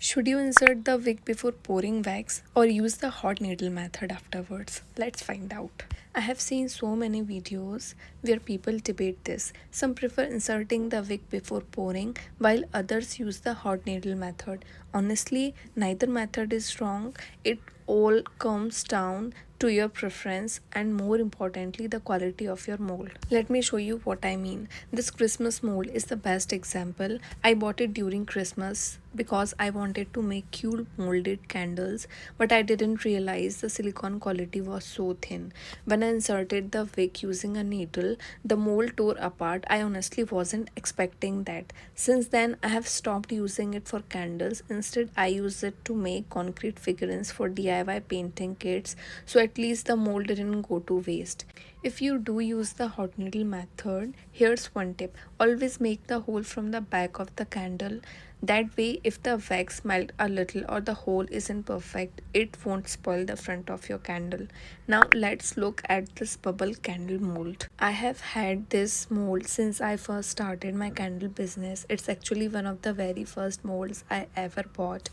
Should you insert the wick before pouring wax or use the hot needle method afterwards? Let's find out. I have seen so many videos where people debate this. Some prefer inserting the wick before pouring while others use the hot needle method. Honestly, neither method is wrong. It all comes down to your preference and more importantly the quality of your mold. Let me show you what I mean. This Christmas mold is the best example. I bought it during Christmas because I wanted to make cute molded candles, but I didn't realize the silicone quality was so thin. When I inserted the wick using a needle, the mold tore apart. I honestly wasn't expecting that. Since then, I have stopped using it for candles. Instead, I use it to make concrete figurines for DIY painting kits, so at least the mold didn't go to waste. If you do use the hot needle method, here's one tip. Always make the hole from the back of the candle. That way, if the wax melt a little or the hole isn't perfect, it won't spoil the front of your candle. Now let's look at this bubble candle mold. I have had this mold since I first started my candle business. It's actually one of the very first molds I ever bought.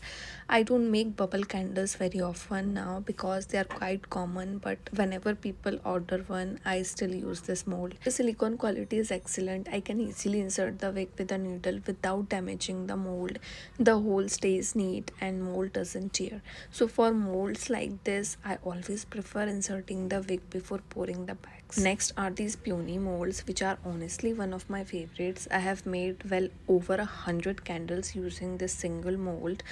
I don't make bubble candles very often now because they are quite common, but whenever people order one, I still use this mold. The silicone quality is excellent. I can easily insert the wick with a needle without damaging the mold. The hole stays neat and mold doesn't tear. So for molds like this, I always prefer inserting the wick before pouring the wax. Next are these peony molds, which are honestly one of my favorites. I have made well over 100 candles using this single mold.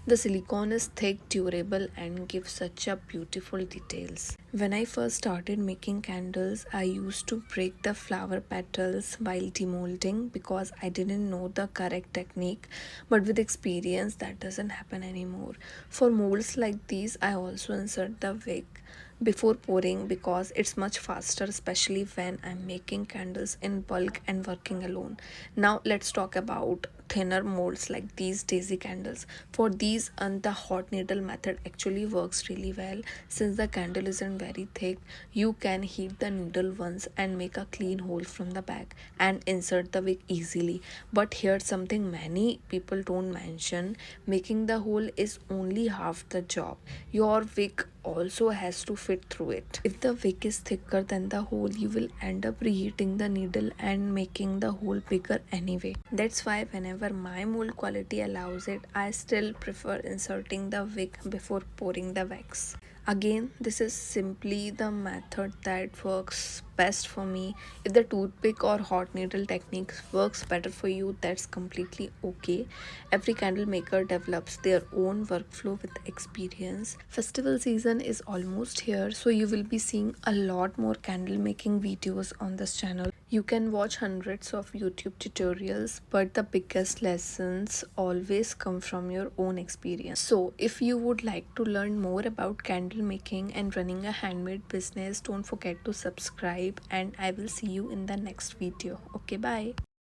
The silicone is thick, durable, and gives such a beautiful details. When I first started making candles, I used to break the flower petals while demolding because I didn't know the correct technique, but with experience that doesn't happen anymore. For molds like these, I also insert the wick before pouring because it's much faster, especially when I'm making candles in bulk and working alone. Now let's talk about thinner molds like these daisy candles. For these, the hot needle method actually works really well. Since the candle isn't very thick, you can heat the needle once and make a clean hole from the back and insert the wick easily. But here's something many people don't mention: making the hole is only half the job. Your wick also has to fit through it. If the wick is thicker than the hole, you will end up reheating the needle and making the hole bigger anyway. That's why whenever my mold quality allows it, I still prefer inserting the wick before pouring the wax. Again, this is simply the method that works best for me. If the toothpick or hot needle technique works better for you, that's completely okay. Every candle maker develops their own workflow with experience. Festival season is almost here, so you will be seeing a lot more candle making videos on this channel. You can watch hundreds of YouTube tutorials, but the biggest lessons always come from your own experience. So, if you would like to learn more about candle making and running a handmade business, don't forget to subscribe, and I will see you in the next video. Okay, bye.